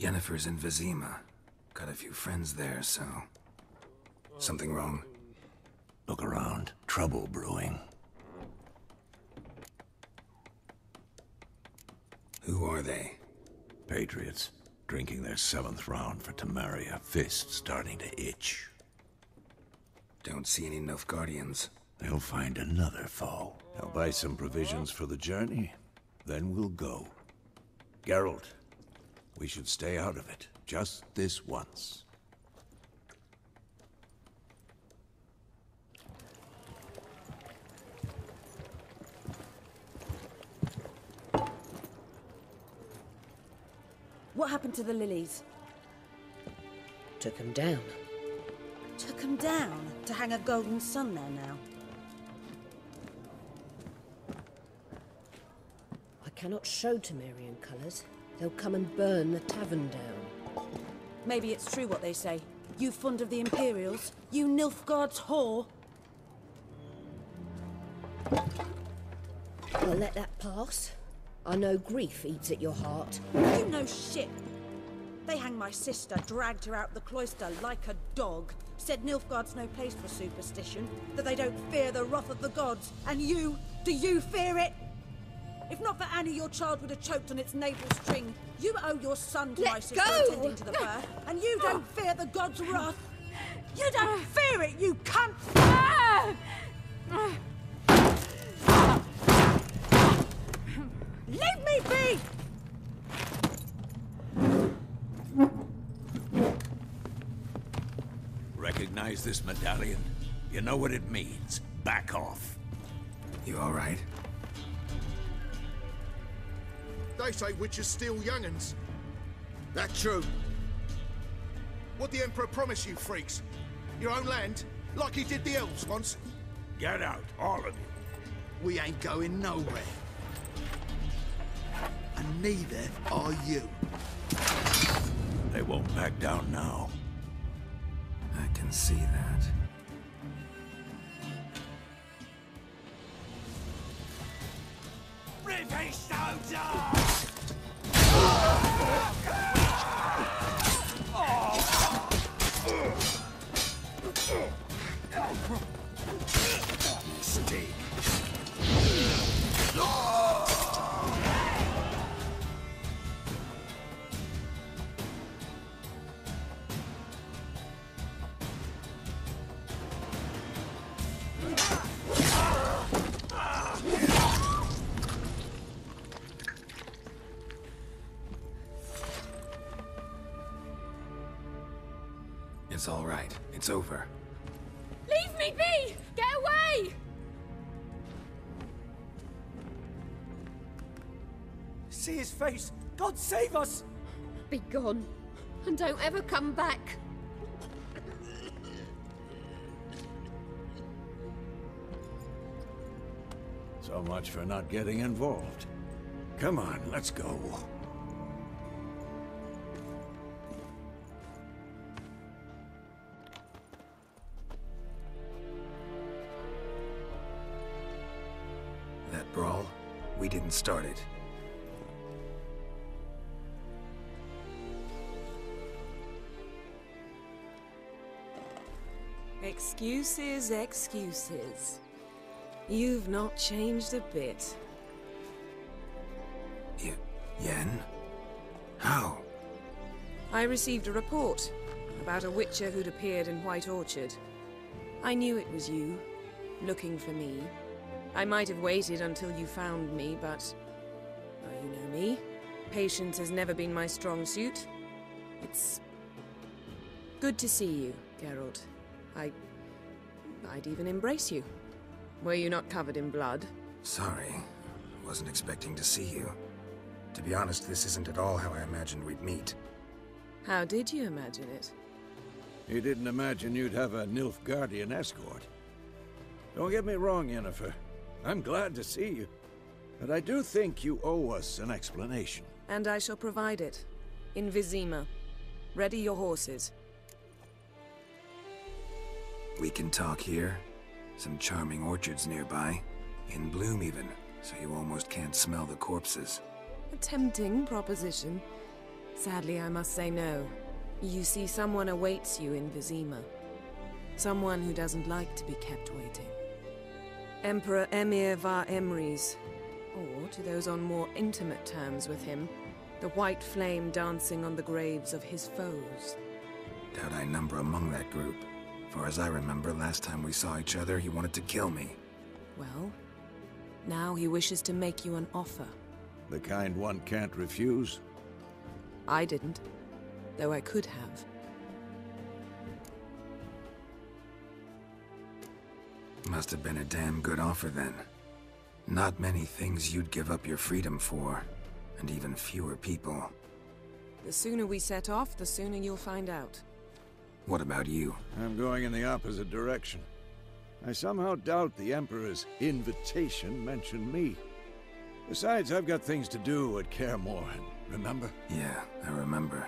Yennefer's in Vizima. Got a few friends there, so... Something wrong? Look around. Trouble brewing. Who are they? Patriots. Drinking their 7th round for Temeria. Fist starting to itch. Don't see any Nilfgaardians. They'll find another foe. I'll buy some provisions for the journey. Then we'll go. Geralt, we should stay out of it. Just this once. What happened to the lilies? Took him down. Took them down to hang a golden sun there now. I cannot show Temerian colours. They'll come and burn the tavern down. Maybe it's true what they say. You fond of the Imperials? You Nilfgaard's whore? I'll let that pass. I know grief eats at your heart. You know shit. They hanged my sister, dragged her out the cloister like a dog. Said Nilfgaard's no place for superstition, that they don't fear the wrath of the gods. And you, do you fear it? If not for Annie, your child would have choked on its navel string. You owe your son to my sister attending to the birth, and you don't fear the gods' wrath. You don't fear it, you cunt! Leave me be! Recognize this medallion? You know what it means. Back off. You all right? They say witches steal young'uns. That true? What the Emperor promise you, freaks? Your own land? Like he did the elves once? Get out, all of you. We ain't going nowhere. And neither are you. They won't back down now. I can see that. Revenge soldier! Mistake. It's all right. It's over. Leave me be! Get away! See his face! God save us! Be gone, and don't ever come back. So much for not getting involved. Come on, let's go. That brawl, we didn't start it. Excuses, excuses. You've not changed a bit. Yen? How? I received a report about a witcher who'd appeared in White Orchard. I knew it was you, looking for me. I might have waited until you found me, but... oh, you know me. Patience has never been my strong suit. It's... good to see you, Geralt. I'd even embrace you. Were you not covered in blood? Sorry. Wasn't expecting to see you. To be honest, this isn't at all how I imagined we'd meet. How did you imagine it? You didn't imagine you'd have a Nilfgaardian escort. Don't get me wrong, Yennefer. I'm glad to see you. But I do think you owe us an explanation. And I shall provide it. In Vizima. Ready your horses. We can talk here. Some charming orchards nearby. In bloom even, so you almost can't smell the corpses. A tempting proposition. Sadly, I must say no. You see, someone awaits you in Vizima. Someone who doesn't like to be kept waiting. Emperor Emir var Emrys, or, to those on more intimate terms with him, the white flame dancing on the graves of his foes. Doubt I number among that group. For as I remember, last time we saw each other, he wanted to kill me. Well, now he wishes to make you an offer. The kind one can't refuse? I didn't, though I could have. Must have been a damn good offer then. Not many things you'd give up your freedom for, and even fewer people. The sooner we set off, the sooner you'll find out. What about you? I'm going in the opposite direction. I somehow doubt the Emperor's invitation mentioned me. Besides, I've got things to do at Kaer Morhen, remember? Yeah, I remember.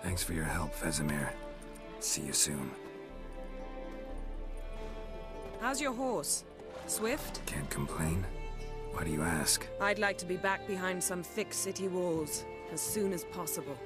Thanks for your help, Vesemir. See you soon. How's your horse? Swift? Can't complain. Why do you ask? I'd like to be back behind some thick city walls, as soon as possible.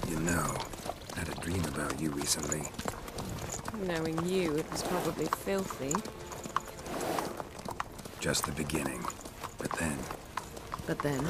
You know, I had a dream about you recently. Knowing you, it was probably filthy. Just the beginning. But then... But then...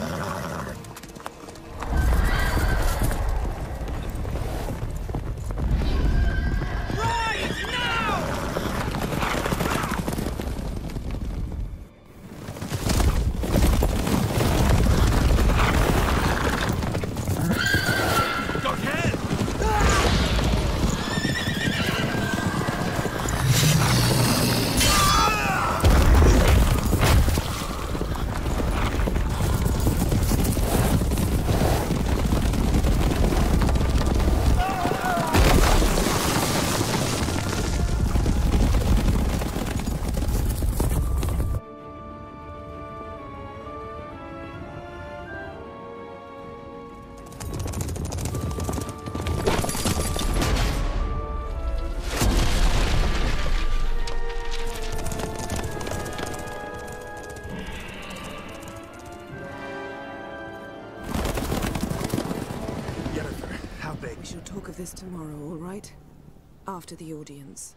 We shall talk of this tomorrow, all right? After the audience.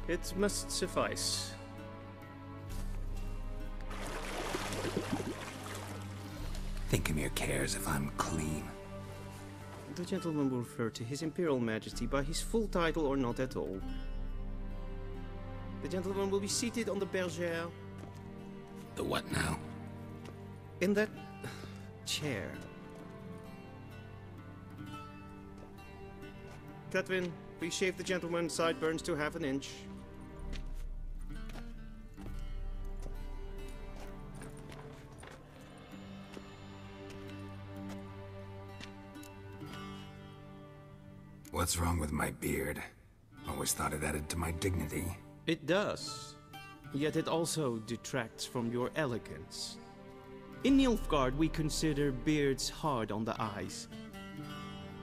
It must suffice. Thinkamir cares if I'm clean. The gentleman will refer to His Imperial Majesty by his full title or not at all. The gentleman will be seated on the bergère. The what now? In that chair. Catwin, please shave the gentleman's sideburns to half an inch. What's wrong with my beard? Always thought it added to my dignity. It does. Yet it also detracts from your elegance. In Nilfgaard, we consider beards hard on the eyes.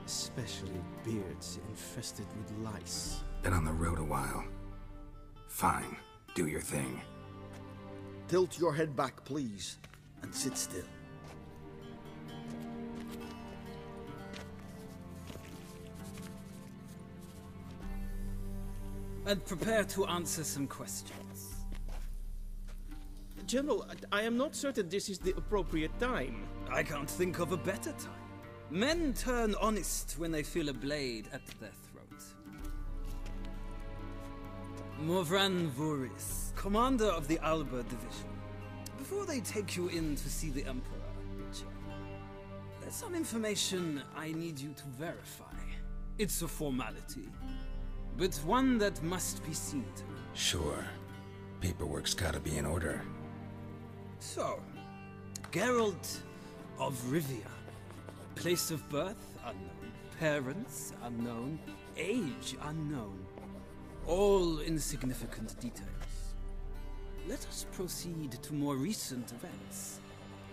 Especially beards infested with lice. Been on the road a while. Fine. Do your thing. Tilt your head back, please, and sit still. And prepare to answer some questions. General, I am not certain this is the appropriate time. I can't think of a better time. Men turn honest when they feel a blade at their throat. Morvran Voris, commander of the Alba Division. Before they take you in to see the Emperor, Witcher, there's some information I need you to verify. It's a formality, but one that must be seen to. Sure. Paperwork's gotta be in order. So, Geralt of Rivia. Place of birth unknown. Parents unknown. Age unknown. All insignificant details. Let us proceed to more recent events.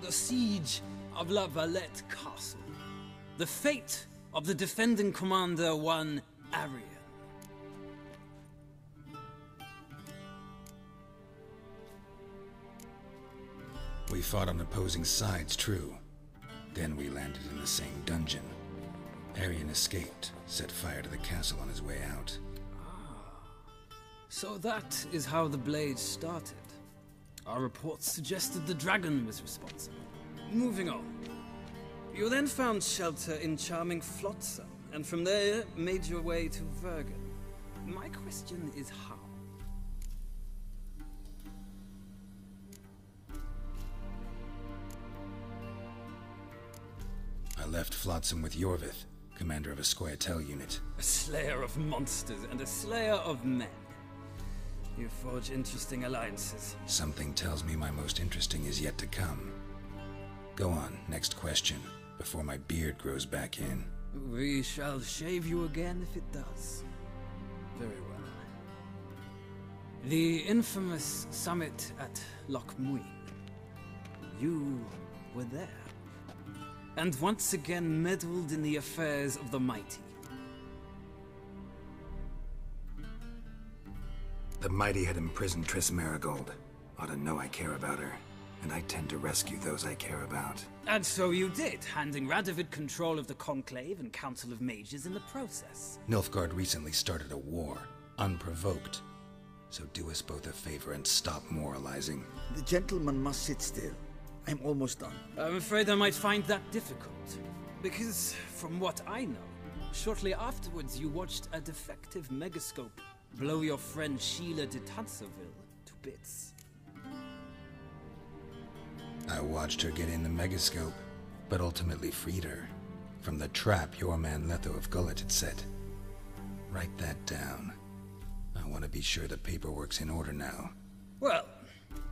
The siege of La Valette Castle. The fate of the defending commander, one Arian. We fought on opposing sides, true. Then we landed in the same dungeon. Arian escaped, set fire to the castle on his way out. So that is how the blade started. Our reports suggested the dragon was responsible. Moving on. You then found shelter in charming Flotsam, and from there made your way to Vergen. My question is how? I left Flotsam with Yorvith, commander of a Scoia'tael unit. A slayer of monsters and a slayer of men. You forge interesting alliances. Something tells me my most interesting is yet to come. Go on, next question, before my beard grows back in. We shall shave you again if it does. Very well. The infamous summit at Loch Muin. You were there. And once again meddled in the affairs of the mighty. The mighty had imprisoned Triss Marigold. Ought to know I care about her, and I tend to rescue those I care about. And so you did, handing Radovid control of the Conclave and Council of Mages in the process. Nilfgaard recently started a war, unprovoked. So do us both a favor and stop moralizing. The gentleman must sit still. I'm almost done. I'm afraid I might find that difficult. Because, from what I know, shortly afterwards you watched a defective megascope blow your friend Sheila de Tanserville to bits. I watched her get in the megascope, but ultimately freed her from the trap your man Letho of Gullet had set. Write that down. I want to be sure the paperwork's in order now. Well,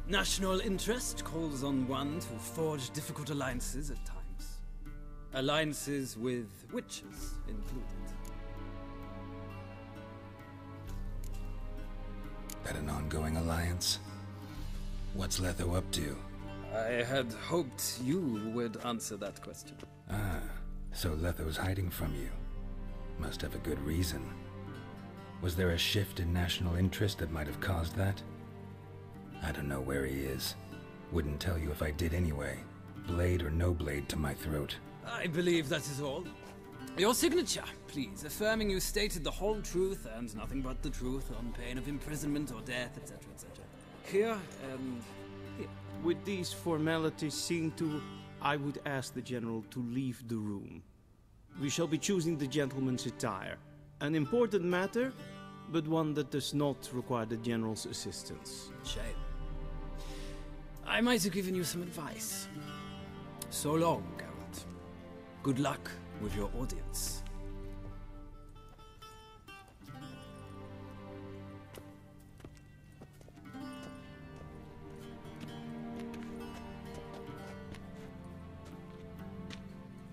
national interest calls on one to forge difficult alliances at times. Alliances with witches included. That an ongoing alliance? What's Letho up to? I had hoped you would answer that question. Ah, so Letho's hiding from you. Must have a good reason. Was there a shift in national interest that might have caused that? I don't know where he is. Wouldn't tell you if I did anyway. Blade or no blade to my throat. I believe that is all. Your signature, please, affirming you stated the whole truth and nothing but the truth on pain of imprisonment or death, etc., etc. Here and here. With these formalities seen to, I would ask the General to leave the room. We shall be choosing the gentleman's attire. An important matter, but one that does not require the General's assistance. Shame. I might have given you some advice. So long, Geralt. Good luck with your audience.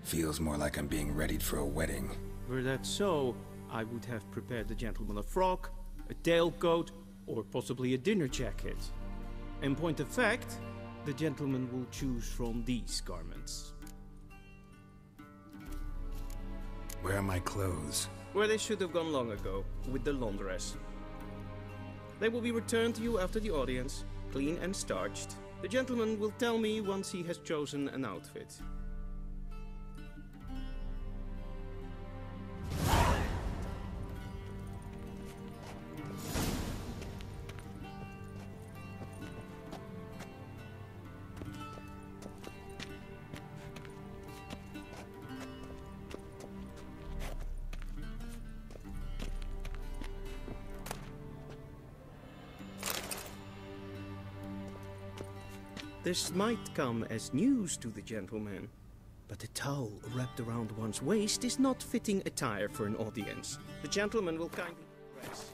Feels more like I'm being readied for a wedding. Were that so, I would have prepared the gentleman a frock, a tailcoat, or possibly a dinner jacket. In point of fact, the gentleman will choose from these garments. Where are my clothes? Where they should have gone long ago, with the laundress. They will be returned to you after the audience, clean and starched. The gentleman will tell me once he has chosen an outfit. This might come as news to the gentleman, but a towel wrapped around one's waist is not fitting attire for an audience. The gentleman will kindly dress.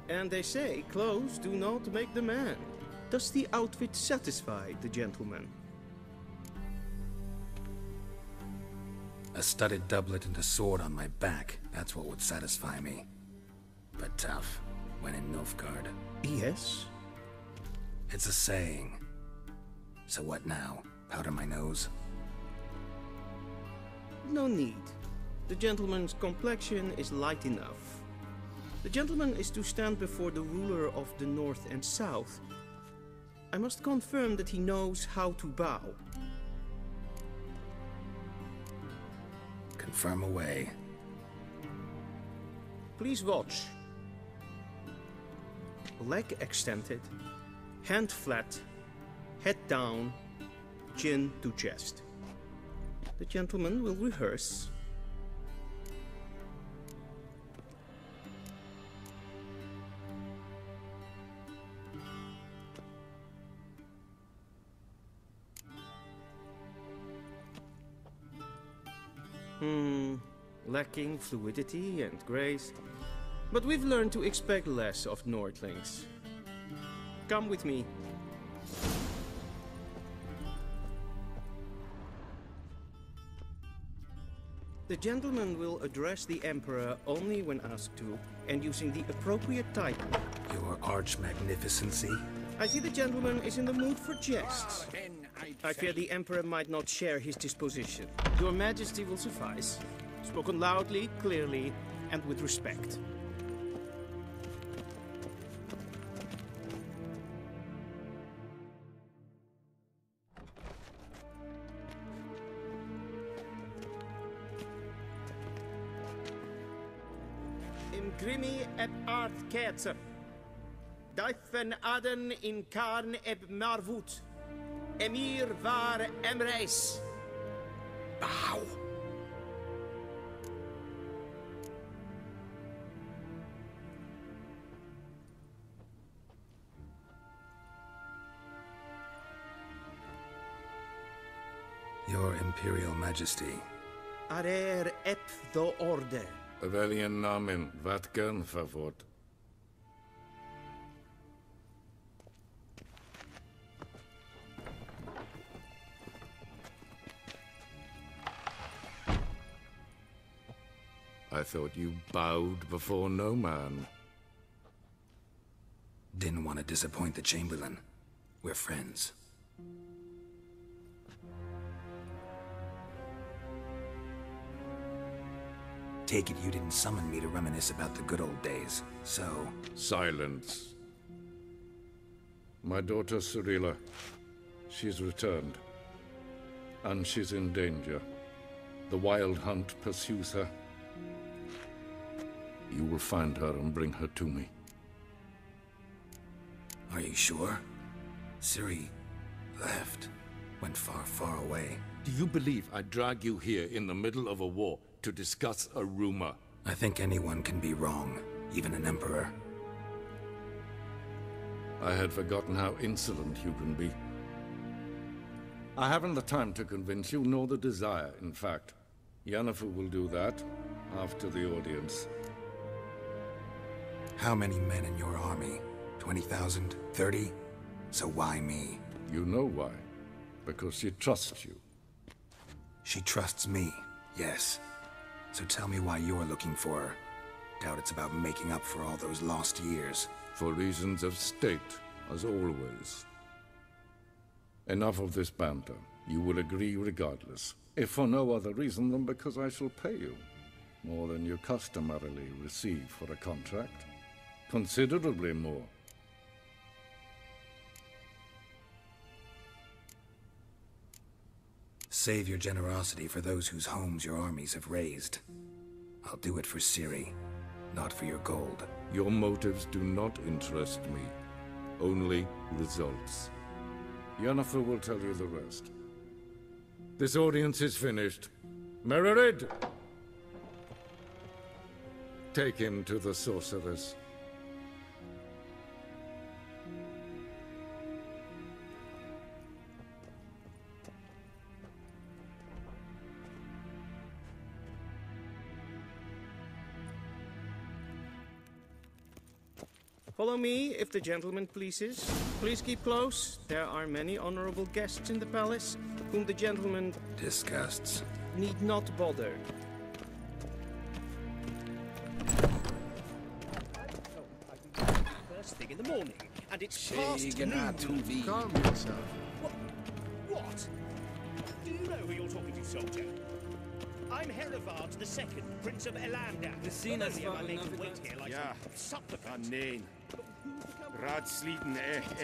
And they say clothes do not make the man. Does the outfit satisfy the gentleman? A studded doublet and a sword on my back, that's what would satisfy me. But tough, when in Nilfgaard. Yes? It's a saying. So what now? Powder my nose? No need. The gentleman's complexion is light enough. The gentleman is to stand before the ruler of the North and South. I must confirm that he knows how to bow. Confirm away. Please watch. Leg extended, hand flat, head down, chin to chest. The gentleman will rehearse. Lacking fluidity and grace. But we've learned to expect less of Nordlings. Come with me. The gentleman will address the Emperor only when asked to, and using the appropriate title. Your arch-magnificency? I see the gentleman is in the mood for jests. I fear the Emperor might not share his disposition. Your Majesty will suffice. Spoken loudly, clearly, and with respect. Imgrimi eb art ketzer. Daifen aden in karn eb marvut. Emir var emreis. Bow! Your Imperial Majesty. Arer ep do orde. Weljen namen, wat kan favort? I thought you bowed before no man. Didn't want to disappoint the Chamberlain. We're friends. Take it you didn't summon me to reminisce about the good old days, so... Silence. My daughter Cyrilla, she's returned. And she's in danger. The Wild Hunt pursues her. You will find her and bring her to me. Are you sure? Ciri left. Went far, far away. Do you believe I'd drag you here in the middle of a war to discuss a rumor? I think anyone can be wrong, even an emperor. I had forgotten how insolent you can be. I haven't the time to convince you, nor the desire, in fact. Yennefer will do that after the audience. How many men in your army? 20,000? 30? So why me? You know why. Because she trusts you. She trusts me, yes. So tell me why you're looking for her. Doubt it's about making up for all those lost years. For reasons of state, as always. Enough of this banter. You will agree regardless, if for no other reason than because I shall pay you. More than you customarily receive for a contract. Considerably more. Save your generosity for those whose homes your armies have razed. I'll do it for Ciri, not for your gold. Your motives do not interest me. Only results. Yennefer will tell you the rest. This audience is finished. Mererid! Take him to the sorceress. Follow me, if the gentleman pleases. Please keep close. There are many honorable guests in the palace, whom the gentleman disgusts. Need not bother. First thing in the morning, and it's Calm yourself. What? Do you know who you're talking to, soldier? I'm Herivard II, Prince of Elandar. The scene is I make you wait here like supplicant. Nee. Raadsleden echt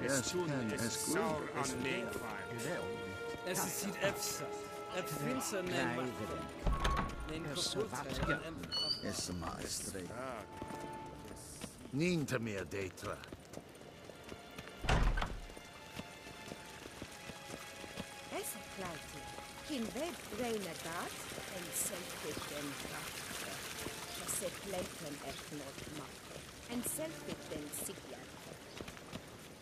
Yes, Ken, es gut. an Mehlfall. Es sieht efsa. Et finsa nein Essa maestre. Ninta mia detra. Essa klaute. Kin ved reina dat en selfiten krafte. Se pleiten etnot matte. En selfiten sigja.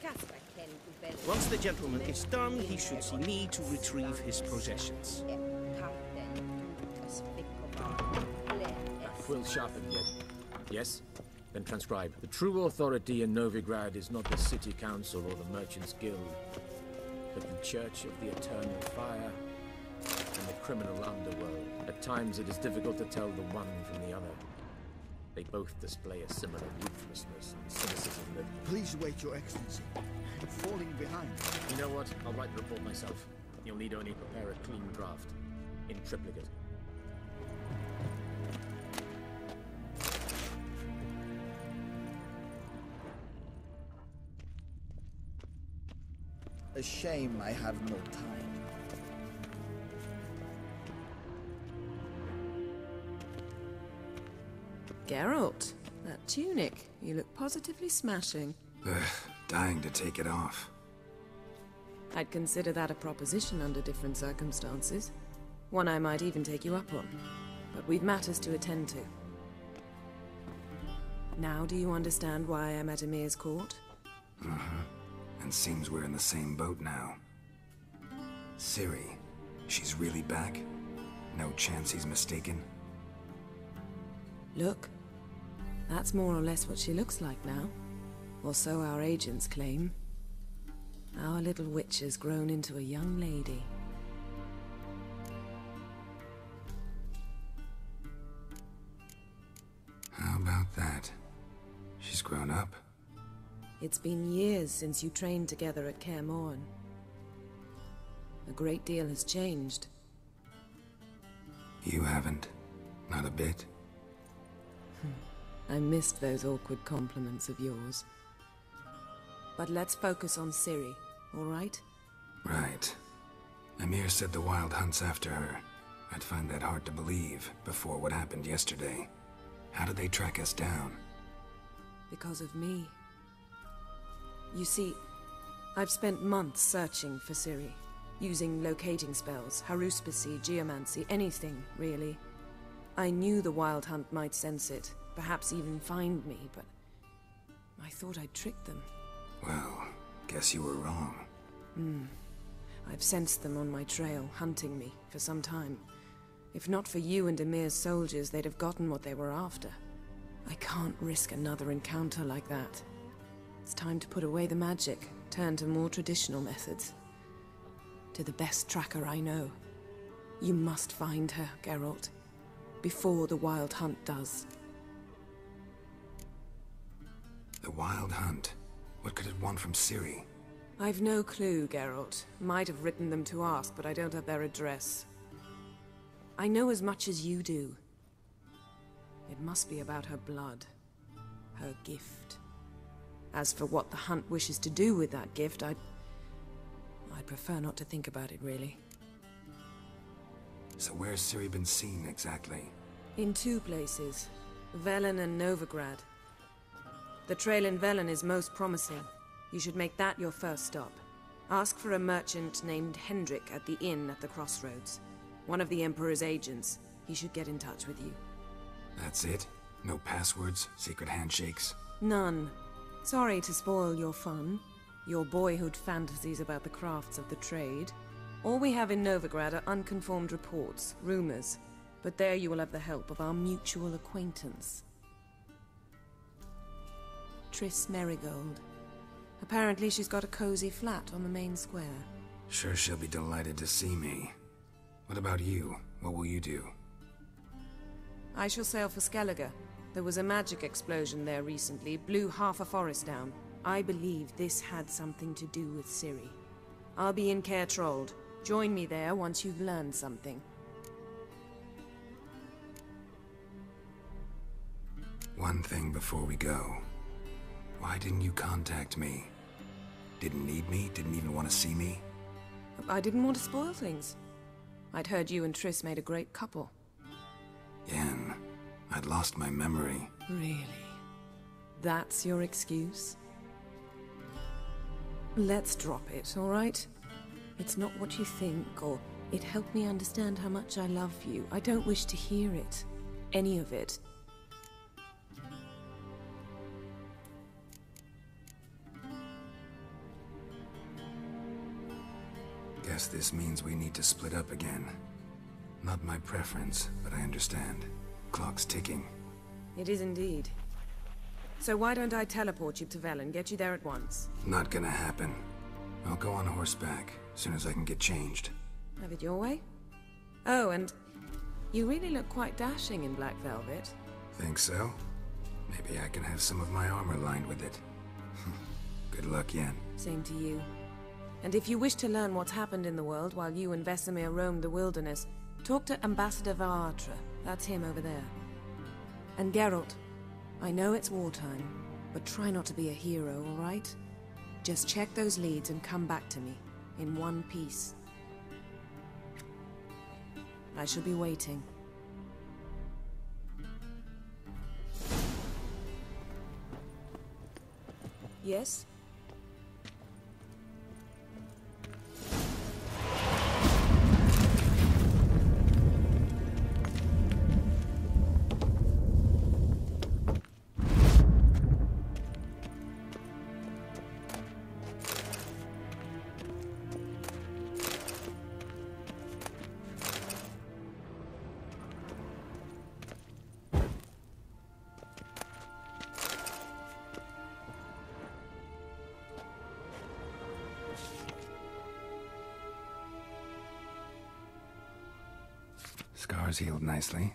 Kasper ken gubel. Once the gentleman is done, he should see me to retrieve his possessions. Quill sharpened yet? Yes? Then transcribe. The true authority in Novigrad is not the City Council or the Merchants Guild, but the Church of the Eternal Fire and the criminal underworld. At times it is difficult to tell the one from the other. They both display a similar ruthlessness and cynicism that... Please wait, Your Excellency. I'm falling behind. You know what? I'll write the report myself. You'll need only prepare a clean draft. In triplicate. A shame I have no time. Geralt, that tunic. You look positively smashing. Ugh, dying to take it off. I'd consider that a proposition under different circumstances. One I might even take you up on. But we've matters to attend to. Now do you understand why I'm at Emir's court? Uh-huh. And seems we're in the same boat now. Ciri, she's really back? No chance he's mistaken? Look, that's more or less what she looks like now. Or so our agents claim. Our little witch has grown into a young lady. How about that? She's grown up. It's been years since you trained together at Kaer Morhen. A great deal has changed. You haven't. Not a bit. I missed those awkward compliments of yours. But let's focus on Ciri, all right? Right. Emir said the Wild Hunt's after her. I'd find that hard to believe before what happened yesterday. How did they track us down? Because of me. You see, I've spent months searching for Ciri, using locating spells, haruspicy, geomancy, anything, really. I knew the Wild Hunt might sense it, perhaps even find me, but I thought I'd tricked them. Well, guess you were wrong. I've sensed them on my trail, hunting me, for some time. If not for you and Emir's soldiers, they'd have gotten what they were after. I can't risk another encounter like that. It's time to put away the magic, turn to more traditional methods. To the best tracker I know. You must find her, Geralt. Before the Wild Hunt does. The Wild Hunt. What could it want from Ciri? I've no clue, Geralt. Might have written them to ask, but I don't have their address. I know as much as you do. It must be about her blood. Her gift. As for what the Hunt wishes to do with that gift, I'd prefer not to think about it, really. So where's Ciri been seen, exactly? In 2 places. Velen and Novigrad. The trail in Velen is most promising. You should make that your first stop. Ask for a merchant named Hendrik at the inn at the crossroads. One of the Emperor's agents. He should get in touch with you. That's it? No passwords? Secret handshakes? None. Sorry to spoil your fun. Your boyhood fantasies about the crafts of the trade. All we have in Novigrad are unconfirmed reports, rumors. But there you will have the help of our mutual acquaintance. Triss Merigold. Apparently she's got a cozy flat on the main square. Sure she'll be delighted to see me. What about you? What will you do? I shall sail for Skellige. There was a magic explosion there recently, blew half a forest down. I believe this had something to do with Ciri. I'll be in Caer Trold. Join me there once you've learned something. One thing before we go. Why didn't you contact me? Didn't need me? Didn't even want to see me? I didn't want to spoil things. I'd heard you and Triss made a great couple. Yen, I'd lost my memory. Really? That's your excuse? Let's drop it, all right? It's not what you think, or it helped me understand how much I love you. I don't wish to hear it. Any of it. Guess this means we need to split up again. Not my preference, but I understand. Clock's ticking. It is indeed. So why don't I teleport you to Velen, get you there at once? Not gonna happen. I'll go on horseback, as soon as I can get changed. Have it your way? Oh, and you really look quite dashing in black velvet. Think so? Maybe I can have some of my armor lined with it. Good luck, Yen. Same to you. And if you wish to learn what's happened in the world while you and Vesemir roamed the wilderness, talk to Ambassador Varatra. That's him over there. And Geralt, I know it's wartime, but try not to be a hero, all right? Just check those leads and come back to me, in one piece. I shall be waiting. Yes? Scars healed nicely.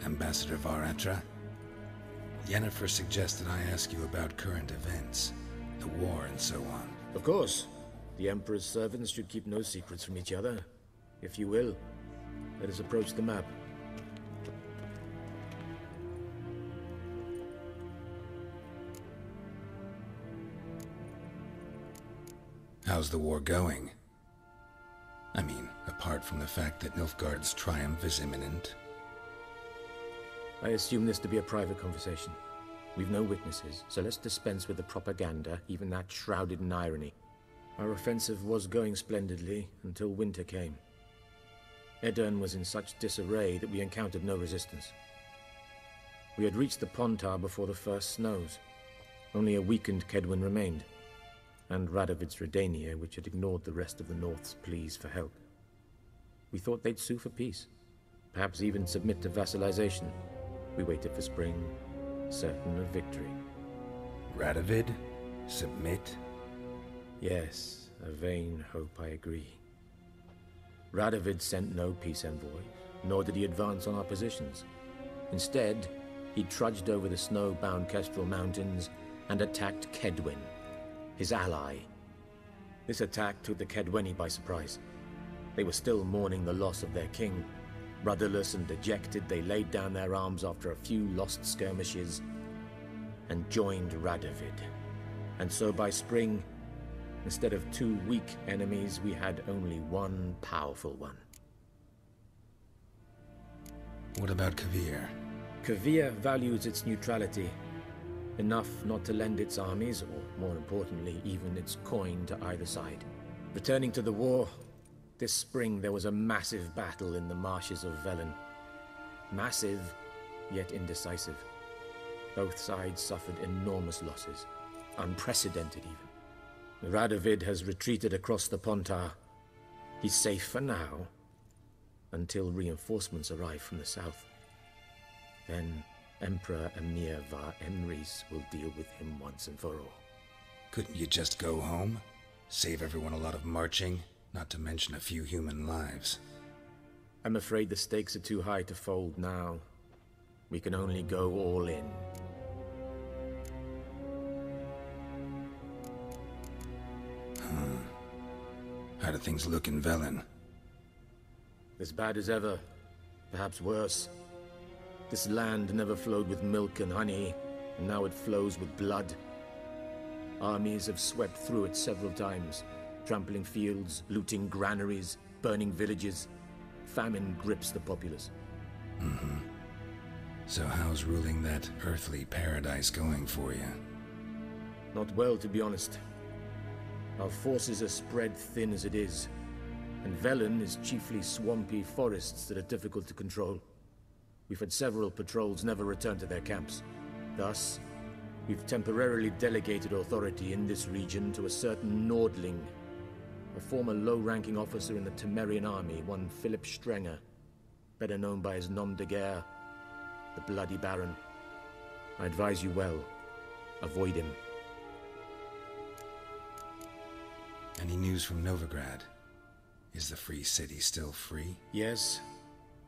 Ambassador Varatra, Yennefer suggested I ask you about current events, the war and so on. Of course. The Emperor's servants should keep no secrets from each other. If you will, let us approach the map. How's the war going? apart from the fact that Nilfgaard's triumph is imminent? I assume this to be a private conversation. We've no witnesses, so let's dispense with the propaganda, even that shrouded in irony. Our offensive was going splendidly until winter came. Edirn was in such disarray that we encountered no resistance. We had reached the Pontar before the first snows. Only a weakened Kedwen remained, and Radovid's Redania, which had ignored the rest of the North's pleas for help. We thought they'd sue for peace, perhaps even submit to vassalization. We waited for spring, certain of victory. Radovid? Submit? Yes, a vain hope, I agree. Radovid sent no peace envoy, nor did he advance on our positions. Instead, he trudged over the snow-bound Kestrel Mountains and attacked Kedwen, his ally. This attack took the Kedweni by surprise. They were still mourning the loss of their king. Rudderless and dejected, they laid down their arms after a few lost skirmishes and joined Radovid. And so by spring, instead of 2 weak enemies, we had only one powerful one. What about Kavir? Kavir values its neutrality, enough not to lend its armies, or more importantly, even its coin to either side. Returning to the war, this spring there was a massive battle in the marshes of Velen. Massive, yet indecisive. Both sides suffered enormous losses, unprecedented even. Radovid has retreated across the Pontar. He's safe for now, until reinforcements arrive from the south. Then Emperor Emir var Emrys will deal with him once and for all. Couldn't you just go home? Save everyone a lot of marching, not to mention a few human lives. I'm afraid the stakes are too high to fold now. We can only go all in. How do things look in Velen? As bad as ever, perhaps worse. This land never flowed with milk and honey, and now it flows with blood. Armies have swept through it several times, trampling fields, looting granaries, burning villages. Famine grips the populace. So how's ruling that earthly paradise going for you? Not well, to be honest. Our forces are spread thin as it is, and Velen is chiefly swampy forests that are difficult to control. We've had several patrols never return to their camps. Thus, we've temporarily delegated authority in this region to a certain Nordling, a former low-ranking officer in the Temerian army, one Philip Strenger, better known by his nom de guerre, the Bloody Baron. I advise you well. Avoid him. Any news from Novigrad? Is the free city still free? Yes,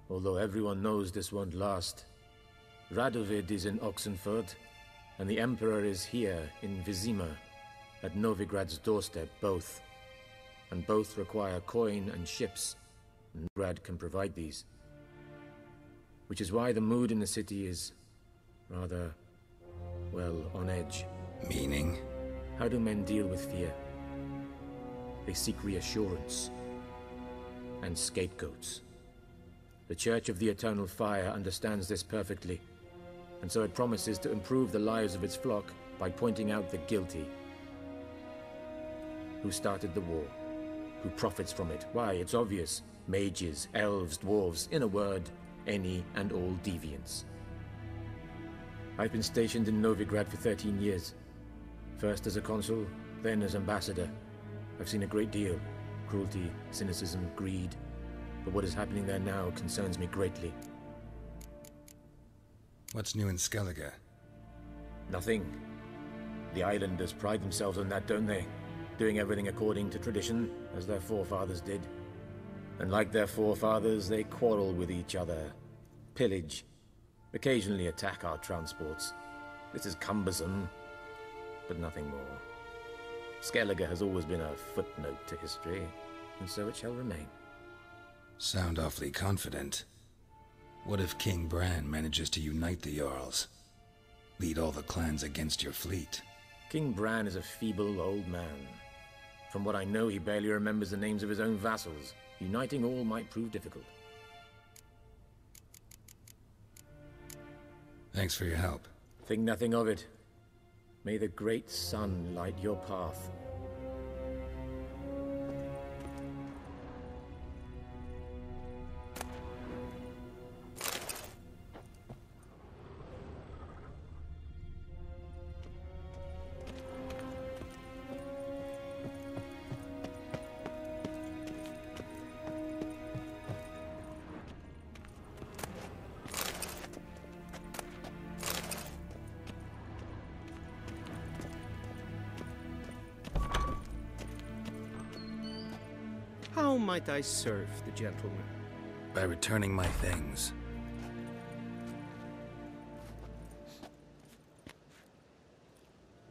although everyone knows this won't last. Radovid is in Oxenford, and the Emperor is here in Vizima, at Novigrad's doorstep, both. And both require coin and ships, and Novigrad can provide these. Which is why the mood in the city is rather, well, on edge. Meaning? How do men deal with fear? They seek reassurance and scapegoats. The Church of the Eternal Fire understands this perfectly, and so it promises to improve the lives of its flock by pointing out the guilty. Who started the war? Who profits from it? Why, it's obvious. Mages, elves, dwarves, in a word, any and all deviants. I've been stationed in Novigrad for 13 years. First as a consul, then as ambassador. I've seen a great deal. Cruelty, cynicism, greed. But what is happening there now concerns me greatly. What's new in Skellige? Nothing. The islanders pride themselves on that, don't they? Doing everything according to tradition, as their forefathers did. And like their forefathers, they quarrel with each other, pillage, occasionally attack our transports. This is cumbersome, but nothing more. Skellige has always been a footnote to history, and so it shall remain. Sound awfully confident. What if King Bran manages to unite the Jarls? Lead all the clans against your fleet? King Bran is a feeble old man. From what I know, he barely remembers the names of his own vassals. Uniting all might prove difficult. Thanks for your help. Think nothing of it. May the great sun light your path. How might I serve the gentleman? By returning my things.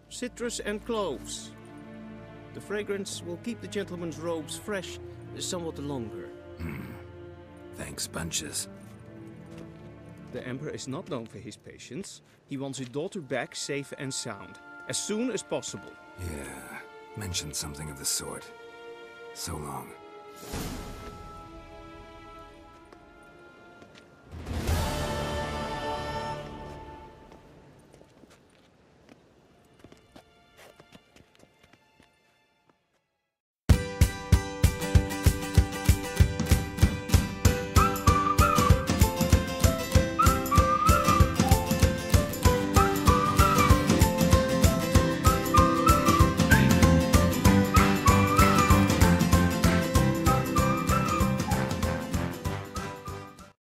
Citrus and cloves. The fragrance will keep the gentleman's robes fresh somewhat longer. Thanks, bunches. The Emperor is not known for his patience. He wants his daughter back safe and sound, as soon as possible. Yeah, mentioned something of the sort. So long.